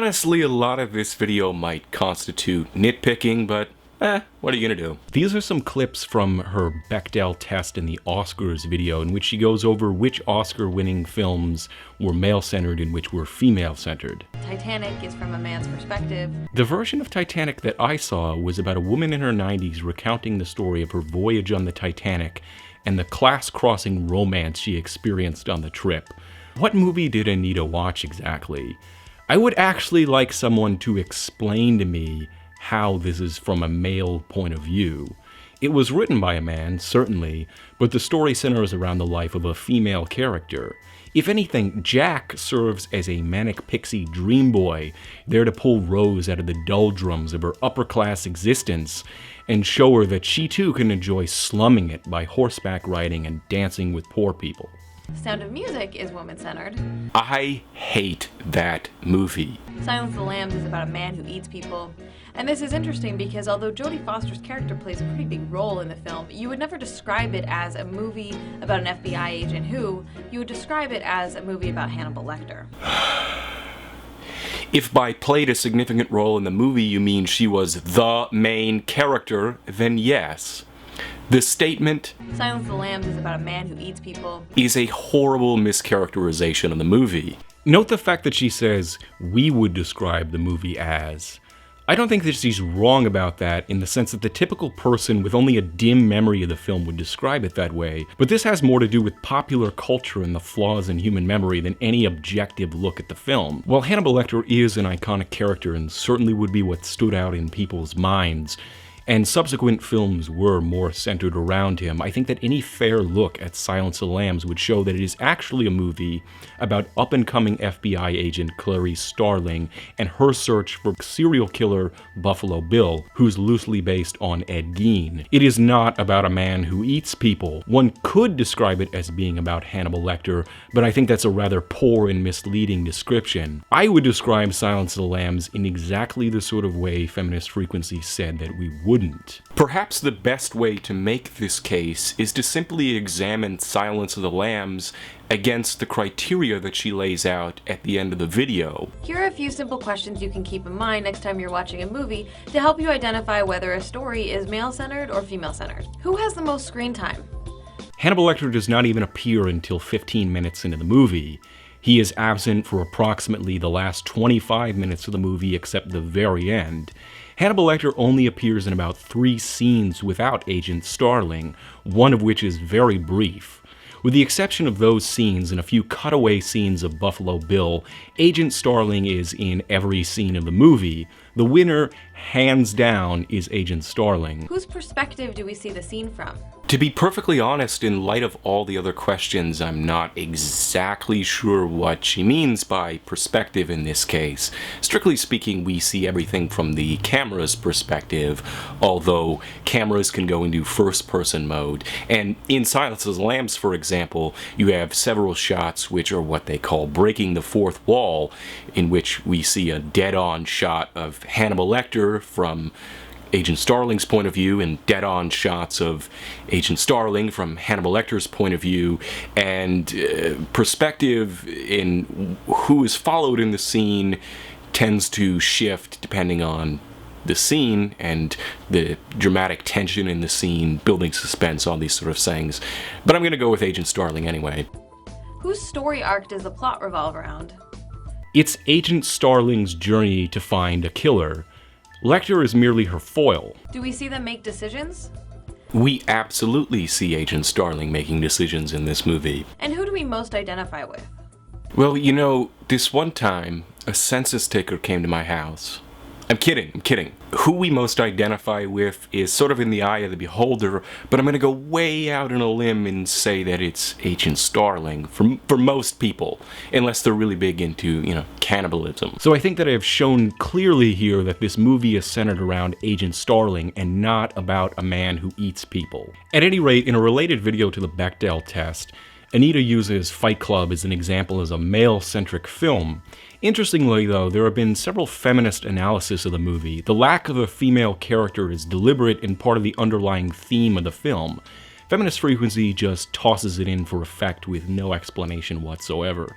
Honestly, a lot of this video might constitute nitpicking, but what are you gonna do? These are some clips from her Bechdel test in the Oscars video in which she goes over which Oscar-winning films were male-centered and which were female-centered. Titanic is from a man's perspective. The version of Titanic that I saw was about a woman in her 90s recounting the story of her voyage on the Titanic and the class-crossing romance she experienced on the trip. What movie did Anita watch exactly? I would actually like someone to explain to me how this is from a male point of view. It was written by a man, certainly, but the story centers around the life of a female character. If anything, Jack serves as a manic pixie dream boy, there to pull Rose out of the doldrums of her upper-class existence and show her that she too can enjoy slumming it by horseback riding and dancing with poor people. Sound of Music is woman-centered. I hate that movie. Silence of the Lambs is about a man who eats people. And this is interesting because although Jodie Foster's character plays a pretty big role in the film, you would never describe it as a movie about an FBI agent who, you would describe it as a movie about Hannibal Lecter. If by played a significant role in the movie you mean she was the main character, then yes. The statement, Silence of the Lambs is about a man who eats people, is a horrible mischaracterization of the movie. Note the fact that she says, we would describe the movie as. I don't think that she's wrong about that in the sense that the typical person with only a dim memory of the film would describe it that way, but this has more to do with popular culture and the flaws in human memory than any objective look at the film. While Hannibal Lecter is an iconic character and certainly would be what stood out in people's minds, and subsequent films were more centered around him, I think that any fair look at Silence of the Lambs would show that it is actually a movie about up-and-coming FBI agent Clarice Starling and her search for serial killer Buffalo Bill, who's loosely based on Ed Gein. It is not about a man who eats people. One could describe it as being about Hannibal Lecter, but I think that's a rather poor and misleading description. I would describe Silence of the Lambs in exactly the sort of way Feminist Frequency said that we wouldn't. Perhaps the best way to make this case is to simply examine Silence of the Lambs against the criteria that she lays out at the end of the video. Here are a few simple questions you can keep in mind next time you're watching a movie to help you identify whether a story is male-centered or female-centered. Who has the most screen time? Hannibal Lecter does not even appear until 15 minutes into the movie. He is absent for approximately the last 25 minutes of the movie except the very end. Hannibal Lecter only appears in about 3 scenes without Agent Starling, one of which is very brief. With the exception of those scenes and a few cutaway scenes of Buffalo Bill, Agent Starling is in every scene of the movie. The winner, hands down, is Agent Starling. Whose perspective do we see the scene from? To be perfectly honest, in light of all the other questions, I'm not exactly sure what she means by perspective in this case. Strictly speaking, we see everything from the camera's perspective, although cameras can go into first-person mode. And in Silence of the Lambs, for example, you have several shots which are what they call breaking the fourth wall, in which we see a dead-on shot of Hannibal Lecter from Agent Starling's point of view and dead-on shots of Agent Starling from Hannibal Lecter's point of view, and perspective in who is followed in the scene tends to shift depending on the scene and the dramatic tension in the scene, building suspense, all these sort of things. But I'm going to go with Agent Starling anyway. Whose story arc does the plot revolve around? It's Agent Starling's journey to find a killer. Lecter is merely her foil. Do we see them make decisions? We absolutely see Agent Starling making decisions in this movie. And who do we most identify with? Well, you know, this one time, a census taker came to my house. I'm kidding. Who we most identify with is sort of in the eye of the beholder, but I'm gonna go way out on a limb and say that it's Agent Starling for most people, unless they're really big into, cannibalism. So I think that I have shown clearly here that this movie is centered around Agent Starling and not about a man who eats people. At any rate, in a related video to the Bechdel test, Anita uses Fight Club as an example as a male-centric film. Interestingly, though, there have been several feminist analyses of the movie. The lack of a female character is deliberate and part of the underlying theme of the film. Feminist Frequency just tosses it in for effect with no explanation whatsoever.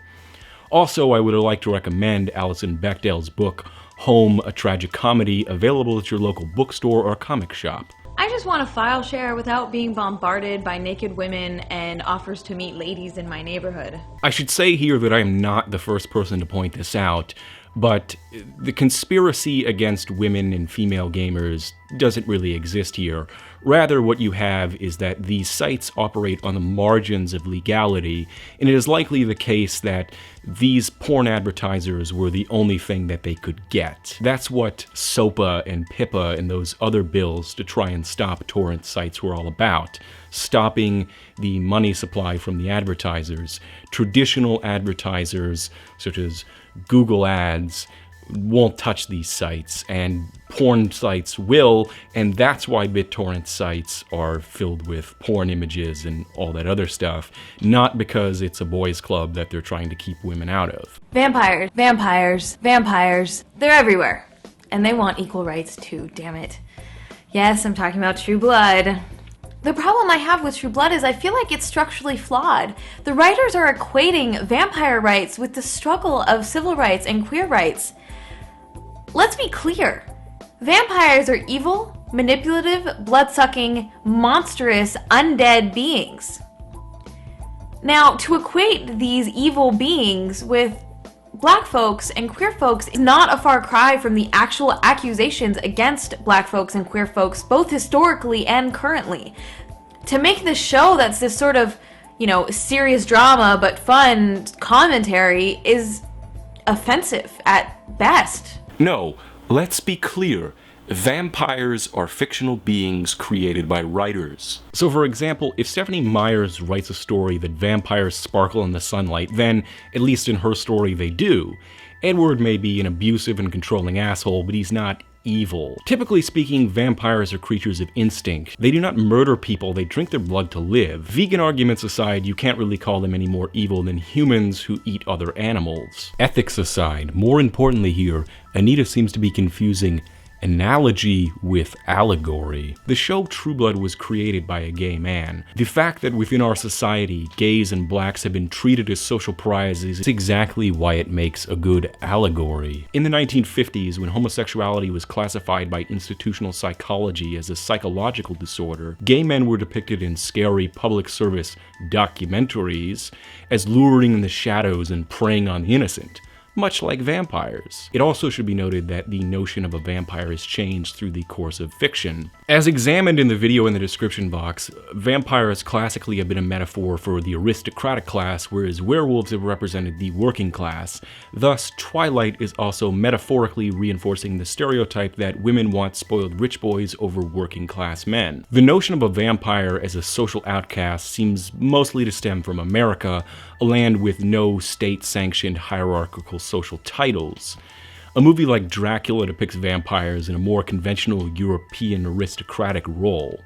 Also, I would like to recommend Alison Bechdel's book, Home, a Tragic Comedy, available at your local bookstore or comic shop. I just want to file share without being bombarded by naked women and offers to meet ladies in my neighborhood. I should say here that I am not the first person to point this out, but the conspiracy against women and female gamers doesn't really exist here. Rather, what you have is that these sites operate on the margins of legality, and it is likely the case that these porn advertisers were the only thing that they could get. That's what SOPA and PIPA and those other bills to try and stop torrent sites were all about. Stopping the money supply from the advertisers. Traditional advertisers, such as Google Ads, won't touch these sites, and porn sites will, and that's why BitTorrent sites are filled with porn images and all that other stuff, not because it's a boys' club that they're trying to keep women out of. Vampires, vampires, vampires. They're everywhere. And they want equal rights too, damn it. Yes, I'm talking about True Blood. The problem I have with True Blood is I feel like it's structurally flawed. The writers are equating vampire rights with the struggle of civil rights and queer rights. Let's be clear. Vampires are evil, manipulative, blood-sucking, monstrous, undead beings. Now, to equate these evil beings with black folks and queer folks is not a far cry from the actual accusations against black folks and queer folks, both historically and currently. To make this show that's this sort of, serious drama but fun commentary is offensive at best. No, let's be clear. Vampires are fictional beings created by writers. So for example, if Stephanie Myers writes a story that vampires sparkle in the sunlight, then, at least in her story, they do. Edward may be an abusive and controlling asshole, but he's not evil. Typically speaking, vampires are creatures of instinct. They do not murder people, they drink their blood to live. Vegan arguments aside, you can't really call them any more evil than humans who eat other animals. Ethics aside, more importantly here, Anita seems to be confusing analogy with allegory. The show True Blood was created by a gay man. The fact that within our society, gays and blacks have been treated as social pariahs is exactly why it makes a good allegory. In the 1950s, when homosexuality was classified by institutional psychology as a psychological disorder, gay men were depicted in scary public service documentaries as luring in the shadows and preying on the innocent, much like vampires. It also should be noted that the notion of a vampire has changed through the course of fiction. As examined in the video in the description box, vampires classically have been a metaphor for the aristocratic class, whereas werewolves have represented the working class. Thus, Twilight is also metaphorically reinforcing the stereotype that women want spoiled rich boys over working class men. The notion of a vampire as a social outcast seems mostly to stem from America, a land with no state-sanctioned hierarchical social titles. A movie like Dracula depicts vampires in a more conventional European aristocratic role.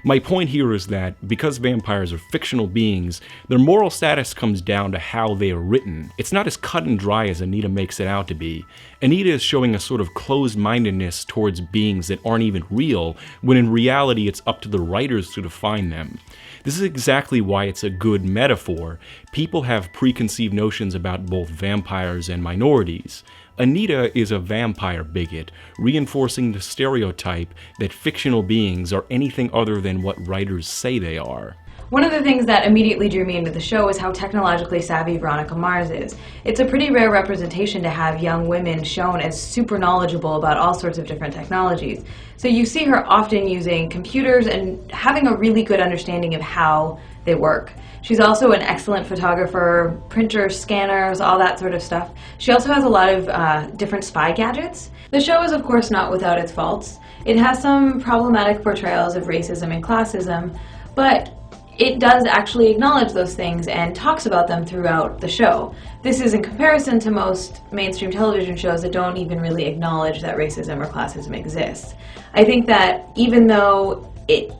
My point here is that because vampires are fictional beings, their moral status comes down to how they are written. It's not as cut and dry as Anita makes it out to be. Anita is showing a sort of closed-mindedness towards beings that aren't even real, when in reality it's up to the writers to define them. This is exactly why it's a good metaphor. People have preconceived notions about both vampires and minorities. Anita is a vampire bigot, reinforcing the stereotype that fictional beings are anything other than what writers say they are. One of the things that immediately drew me into the show is how technologically savvy Veronica Mars is. It's a pretty rare representation to have young women shown as super knowledgeable about all sorts of different technologies. So you see her often using computers and having a really good understanding of how they work. She's also an excellent photographer, printers, scanners, all that sort of stuff. She also has a lot of different spy gadgets. The show is of course not without its faults. It has some problematic portrayals of racism and classism, but it does actually acknowledge those things and talks about them throughout the show. This is in comparison to most mainstream television shows that don't even really acknowledge that racism or classism exists. I think that even though it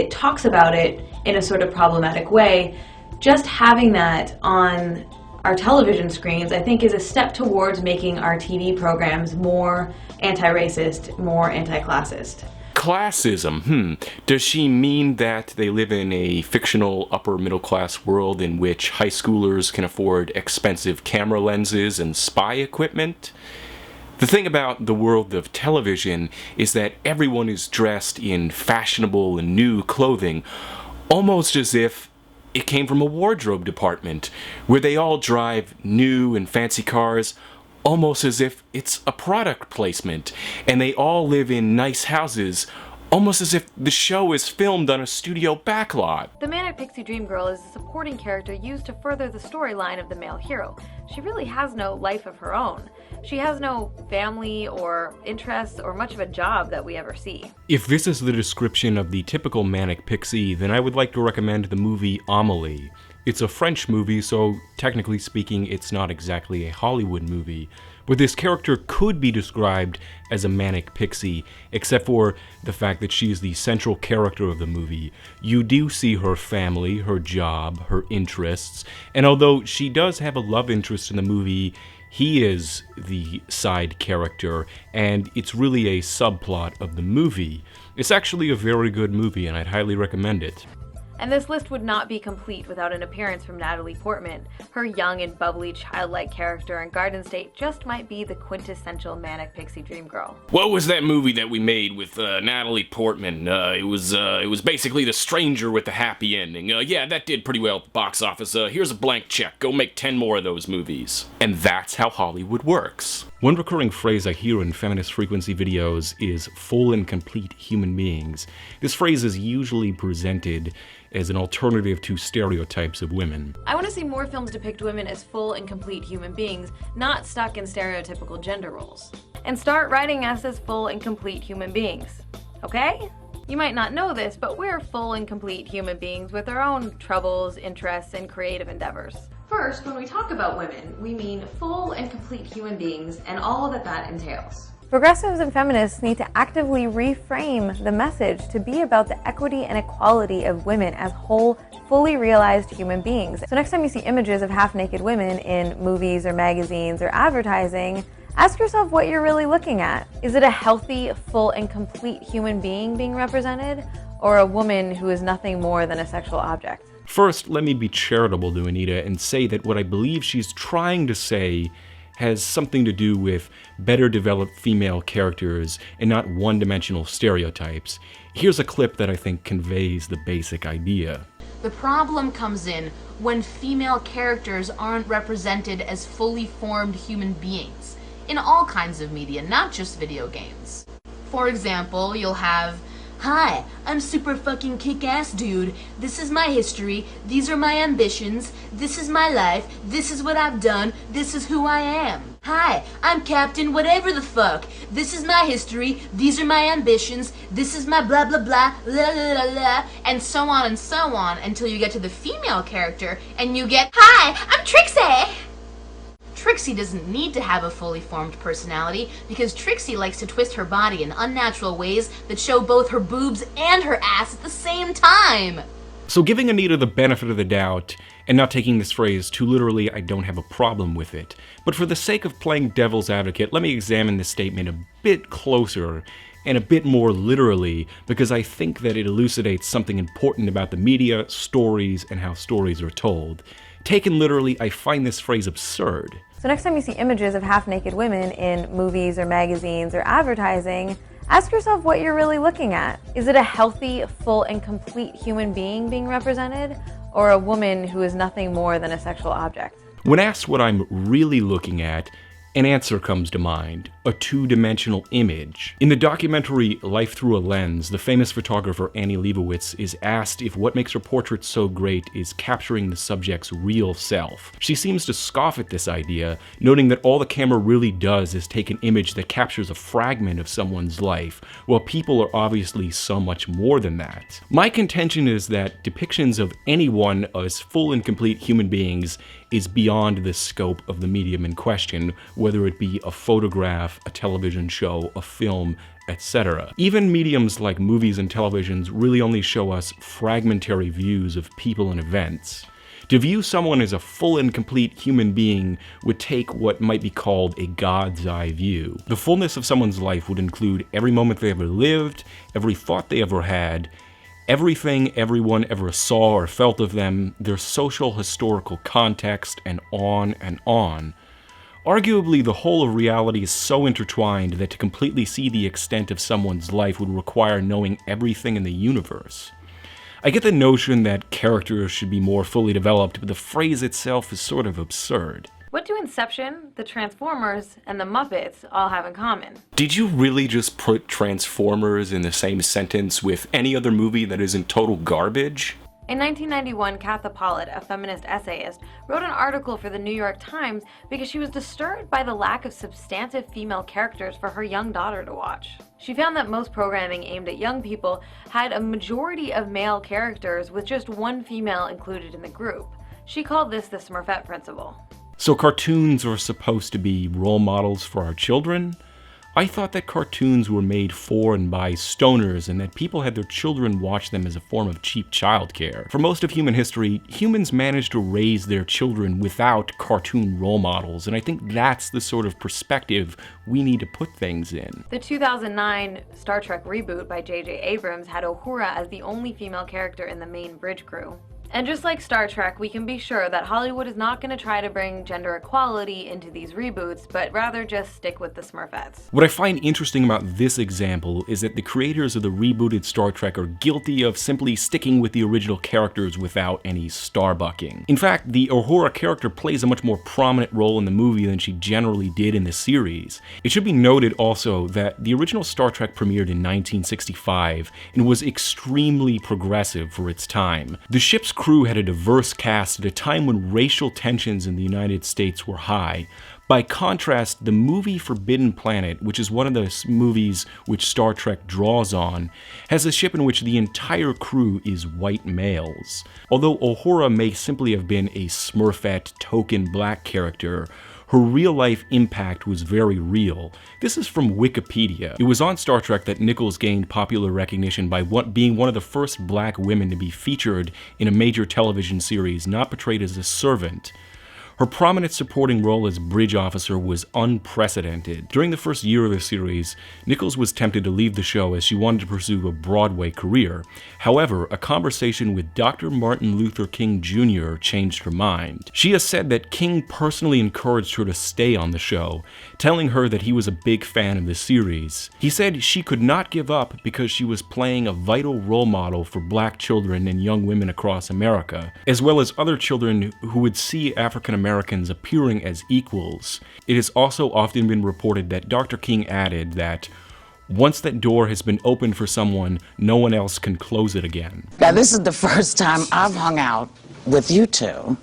talks about it in a sort of problematic way, just having that on our television screens, I think, is a step towards making our TV programs more anti-racist, more anti-classist. Classism, Does she mean that they live in a fictional upper middle class world in which high schoolers can afford expensive camera lenses and spy equipment? The thing about the world of television is that everyone is dressed in fashionable and new clothing, almost as if it came from a wardrobe department, where they all drive new and fancy cars, almost as if it's a product placement, and they all live in nice houses, almost as if the show is filmed on a studio backlot. The Manic Pixie Dream Girl is a supporting character used to further the storyline of the male hero. She really has no life of her own. She has no family or interests or much of a job that we ever see. If this is the description of the typical manic pixie, then I would like to recommend the movie Amélie. It's a French movie, so technically speaking, it's not exactly a Hollywood movie. But this character could be described as a manic pixie, except for the fact that she is the central character of the movie. You do see her family, her job, her interests, and although she does have a love interest in the movie, he is the side character, and it's really a subplot of the movie. It's actually a very good movie, and I'd highly recommend it. And this list would not be complete without an appearance from Natalie Portman. Her young and bubbly childlike character in Garden State just might be the quintessential manic pixie dream girl. What was that movie that we made with Natalie Portman? It was basically The Stranger with the happy ending. Yeah, that did pretty well at the box office. Here's a blank check. Go make 10 more of those movies. And that's how Hollywood works. One recurring phrase I hear in feminist frequency videos is full and complete human beings. This phrase is usually presented as an alternative to stereotypes of women. I want to see more films depict women as full and complete human beings, not stuck in stereotypical gender roles. And start writing us as full and complete human beings. Okay? You might not know this, but we're full and complete human beings with our own troubles, interests, and creative endeavors. First, when we talk about women, we mean full and complete human beings and all that that entails. Progressives and feminists need to actively reframe the message to be about the equity and equality of women as whole, fully realized human beings. So next time you see images of half-naked women in movies or magazines or advertising, ask yourself what you're really looking at. Is it a healthy, full, and complete human being being represented, or a woman who is nothing more than a sexual object? First, let me be charitable to Anita and say that what I believe she's trying to say has something to do with better developed female characters and not one-dimensional stereotypes. Here's a clip that I think conveys the basic idea. The problem comes in when female characters aren't represented as fully formed human beings in all kinds of media, not just video games. For example, you'll have, "Hi, I'm super fucking kick-ass dude. This is my history. These are my ambitions. This is my life. This is what I've done. This is who I am. Hi, I'm Captain whatever the fuck. This is my history. These are my ambitions. This is my blah blah blah, la la la la," and so on, until you get to the female character and you get, "Hi, I'm Trixie." Trixie doesn't need to have a fully formed personality because Trixie likes to twist her body in unnatural ways that show both her boobs and her ass at the same time. So giving Anita the benefit of the doubt, and not taking this phrase too literally, I don't have a problem with it. But for the sake of playing devil's advocate, let me examine this statement a bit closer and a bit more literally, because I think that it elucidates something important about the media, stories, and how stories are told. Taken literally, I find this phrase absurd. So next time you see images of half-naked women in movies or magazines or advertising, ask yourself what you're really looking at. Is it a healthy, full, and complete human being being represented, or a woman who is nothing more than a sexual object? When asked what I'm really looking at, an answer comes to mind: a two-dimensional image. In the documentary Life Through a Lens, the famous photographer Annie Leibovitz is asked if what makes her portraits so great is capturing the subject's real self. She seems to scoff at this idea, noting that all the camera really does is take an image that captures a fragment of someone's life, while people are obviously so much more than that. My contention is that depictions of anyone as full and complete human beings is beyond the scope of the medium in question, whether it be a photograph, a television show, a film, etc. Even mediums like movies and televisions really only show us fragmentary views of people and events. To view someone as a full and complete human being would take what might be called a God's eye view. The fullness of someone's life would include every moment they ever lived, every thought they ever had, everything everyone ever saw or felt of them, their social historical context, and on and on. Arguably, the whole of reality is so intertwined that to completely see the extent of someone's life would require knowing everything in the universe. I get the notion that characters should be more fully developed, but the phrase itself is sort of absurd. What do Inception, the Transformers, and the Muppets all have in common? Did you really just put Transformers in the same sentence with any other movie that isn't total garbage? In 1991, Katha Pollitt, a feminist essayist, wrote an article for the New York Times because she was disturbed by the lack of substantive female characters for her young daughter to watch. She found that most programming aimed at young people had a majority of male characters with just one female included in the group. She called this the Smurfette principle. So cartoons are supposed to be role models for our children? I thought that cartoons were made for and by stoners and that people had their children watch them as a form of cheap childcare. For most of human history, humans managed to raise their children without cartoon role models, and I think that's the sort of perspective we need to put things in. The 2009 Star Trek reboot by J.J. Abrams had Uhura as the only female character in the main bridge crew. And just like Star Trek, we can be sure that Hollywood is not going to try to bring gender equality into these reboots, but rather just stick with the Smurfettes. What I find interesting about this example is that the creators of the rebooted Star Trek are guilty of simply sticking with the original characters without any starbucking. In fact, the Uhura character plays a much more prominent role in the movie than she generally did in the series. It should be noted also that the original Star Trek premiered in 1965 and was extremely progressive for its time. The ship's crew had a diverse cast at a time when racial tensions in the United States were high. By contrast, the movie Forbidden Planet, which is one of the movies which Star Trek draws on, has a ship in which the entire crew is white males. Although Uhura may simply have been a Smurfette token black character, her real-life impact was very real. This is from Wikipedia. It was on Star Trek that Nichols gained popular recognition by being one of the first black women to be featured in a major television series, not portrayed as a servant. Her prominent supporting role as bridge officer was unprecedented. During the first year of the series, Nichols was tempted to leave the show as she wanted to pursue a Broadway career. However, a conversation with Dr. Martin Luther King Jr. changed her mind. She has said that King personally encouraged her to stay on the show, telling her that he was a big fan of the series. He said she could not give up because she was playing a vital role model for black children and young women across America, as well as other children who would see African Americans appearing as equals. It has also often been reported that Dr. King added that once that door has been opened for someone, no one else can close it again. Now, this is the first time I've hung out with you two,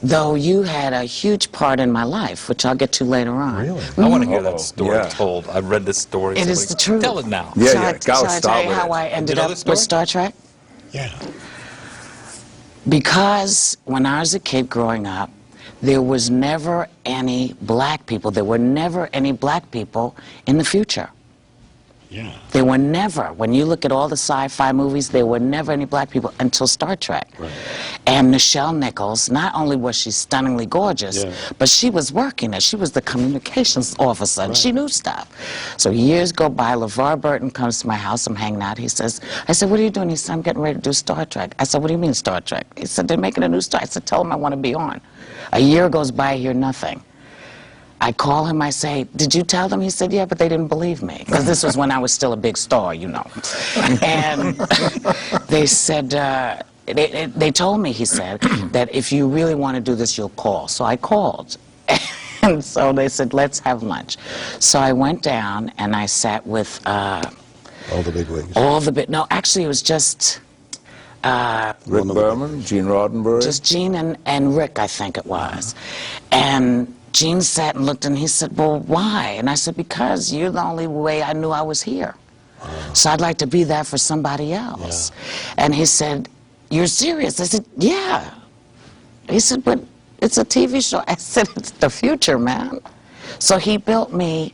though you had a huge part in my life, which I'll get to later on. Really? Mm-hmm. I want to hear that story told. I've read this story. It is the truth. Tell it now. Yeah, shall I tell you how I ended up with Star Trek? Yeah. Because when I was a kid growing up, there was never any black people. There were never any black people in the future. Yeah. There were never, when you look at all the sci-fi movies, there were never any black people until Star Trek. Right. And Nichelle Nichols, not only was she stunningly gorgeous, Yeah. but she was working it. She was the communications officer, and she knew stuff. So years go by, LeVar Burton comes to my house, I'm hanging out, I said, what are you doing? He said, I'm getting ready to do Star Trek. I said, what do you mean Star Trek? He said, they're making a new Star. I said, tell them I want to be on. A year goes by, I hear nothing. I call him, I say, did you tell them? He said, yeah, but they didn't believe me. Because this was when I was still a big star, you know. And they said, they told me, he said, that if you really want to do this, you'll call. So I called. And so they said, let's have lunch. So I went down and I sat with... all the big wigs. No, actually it was just... Rick Berman, Gene Roddenberry? Just Gene and Rick, I think it was. And Gene sat and looked and he said, well, why? And I said, because you're the only way I knew I was here. So I'd like to be that for somebody else. Yeah. And he said, you're serious? I said, yeah. He said, but it's a TV show. I said, it's the future, man. So he built me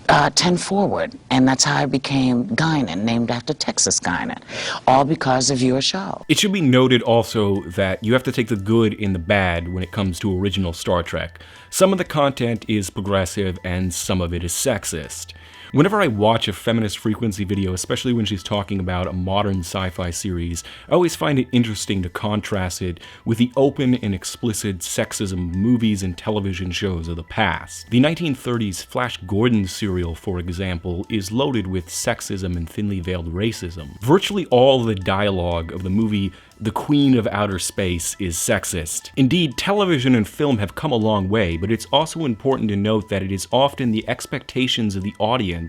10 forward, and that's how I became Guinan, named after Texas Guinan, all because of your show. It should be noted also that you have to take the good in the bad when it comes to original Star Trek. Some of the content is progressive and some of it is sexist. Whenever I watch a Feminist Frequency video, especially when she's talking about a modern sci-fi series, I always find it interesting to contrast it with the open and explicit sexism of movies and television shows of the past. The 1930s Flash Gordon serial, for example, is loaded with sexism and thinly veiled racism. Virtually all the dialogue of the movie The Queen of Outer Space is sexist. Indeed, television and film have come a long way, but it's also important to note that it is often the expectations of the audience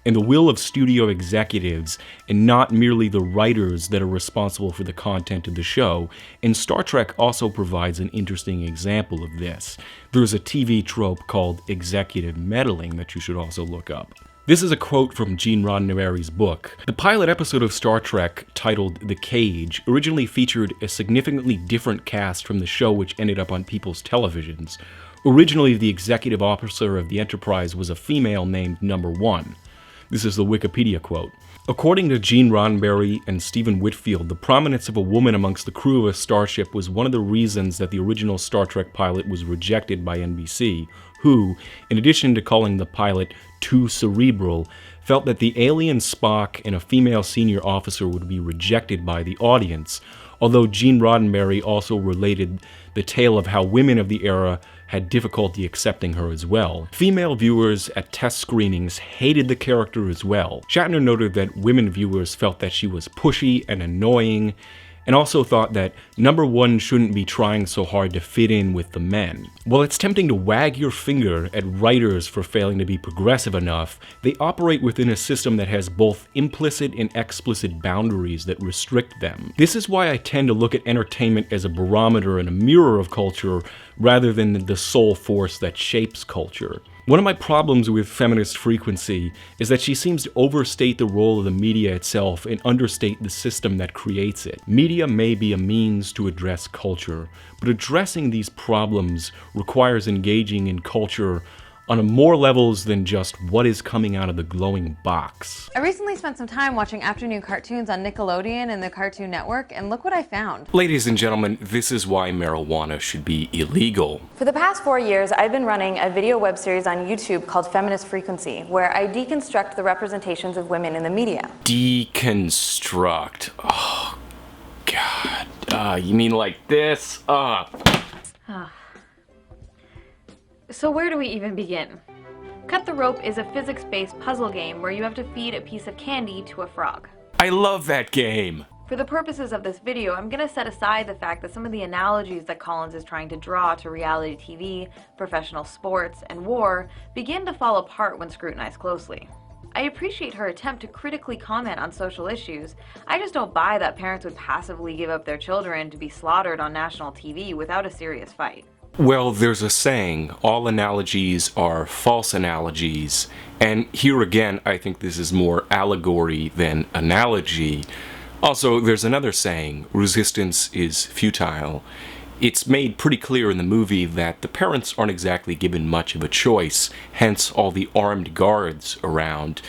and the will of studio executives, and not merely the writers, that are responsible for the content of the show, and Star Trek also provides an interesting example of this. There's a TV trope called executive meddling that you should also look up. This is a quote from Gene Roddenberry's book. The pilot episode of Star Trek, titled The Cage, originally featured a significantly different cast from the show which ended up on people's televisions. Originally, the executive officer of the Enterprise was a female named Number One. This is the Wikipedia quote. According to Gene Roddenberry and Stephen Whitfield, the prominence of a woman amongst the crew of a starship was one of the reasons that the original Star Trek pilot was rejected by NBC, who, in addition to calling the pilot too cerebral, felt that the alien Spock and a female senior officer would be rejected by the audience, although Gene Roddenberry also related the tale of how women of the era had difficulty accepting her as well. Female viewers at test screenings hated the character as well. Shatner noted that women viewers felt that she was pushy and annoying, and also thought that Number One shouldn't be trying so hard to fit in with the men. While it's tempting to wag your finger at writers for failing to be progressive enough, they operate within a system that has both implicit and explicit boundaries that restrict them. This is why I tend to look at entertainment as a barometer and a mirror of culture rather than the sole force that shapes culture. One of my problems with Feminist Frequency is that she seems to overstate the role of the media itself and understate the system that creates it. Media may be a means to address culture, but addressing these problems requires engaging in culture on more levels than just what is coming out of the glowing box. I recently spent some time watching afternoon cartoons on Nickelodeon and the Cartoon Network, and look what I found. Ladies and gentlemen, this is why marijuana should be illegal. For the past 4 years, I've been running a video web series on YouTube called Feminist Frequency, where I deconstruct the representations of women in the media. Deconstruct. Oh, God. You mean like this? So where do we even begin? Cut the Rope is a physics-based puzzle game where you have to feed a piece of candy to a frog. I love that game. For the purposes of this video, I'm going to set aside the fact that some of the analogies that Collins is trying to draw to reality TV, professional sports, and war begin to fall apart when scrutinized closely. I appreciate her attempt to critically comment on social issues. I just don't buy that parents would passively give up their children to be slaughtered on national TV without a serious fight. Well, there's a saying, all analogies are false analogies, and here again, I think this is more allegory than analogy. Also, there's another saying, resistance is futile. It's made pretty clear in the movie that the parents aren't exactly given much of a choice, hence all the armed guards around,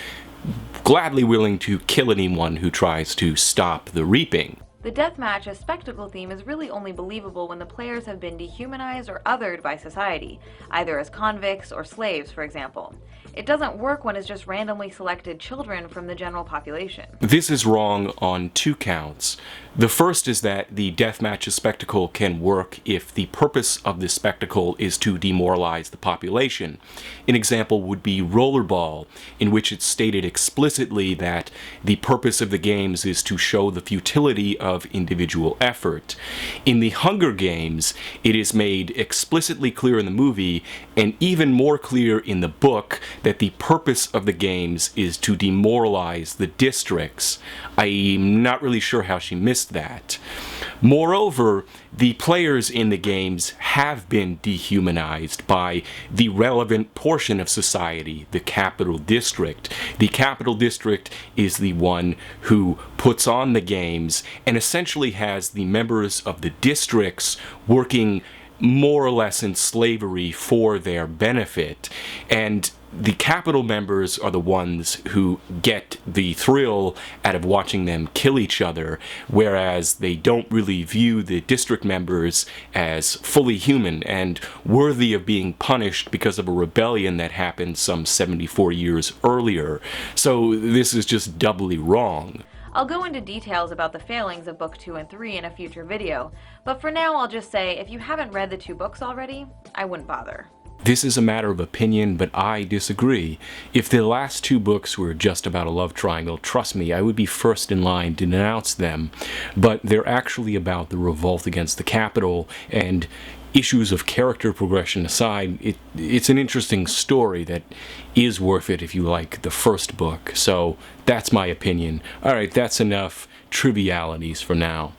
gladly willing to kill anyone who tries to stop the reaping. The deathmatch as spectacle theme is really only believable when the players have been dehumanized or othered by society, either as convicts or slaves, for example. It doesn't work when it's just randomly selected children from the general population. This is wrong on 2 counts. The first is that the deathmatch as spectacle can work if the purpose of this spectacle is to demoralize the population. An example would be Rollerball, in which it's stated explicitly that the purpose of the games is to show the futility of individual effort. In the Hunger Games, it is made explicitly clear in the movie, and even more clear in the book, that the purpose of the games is to demoralize the districts. I'm not really sure how she missed that. Moreover, the players in the games have been dehumanized by the relevant portion of society, the Capital District. The Capital District is the one who puts on the games and essentially has the members of the districts working more or less in slavery for their benefit. And the Capitol members are the ones who get the thrill out of watching them kill each other, whereas they don't really view the district members as fully human and worthy of being punished because of a rebellion that happened some 74 years earlier. So this is just doubly wrong. I'll go into details about the failings of Book 2 and 3 in a future video, but for now I'll just say if you haven't read the 2 books already, I wouldn't bother. This is a matter of opinion, but I disagree. If the last 2 books were just about a love triangle, trust me, I would be first in line to denounce them, but they're actually about the revolt against the Capitol, and issues of character progression aside, it's an interesting story that is worth it if you like the first book. So that's my opinion. Alright, that's enough trivialities for now.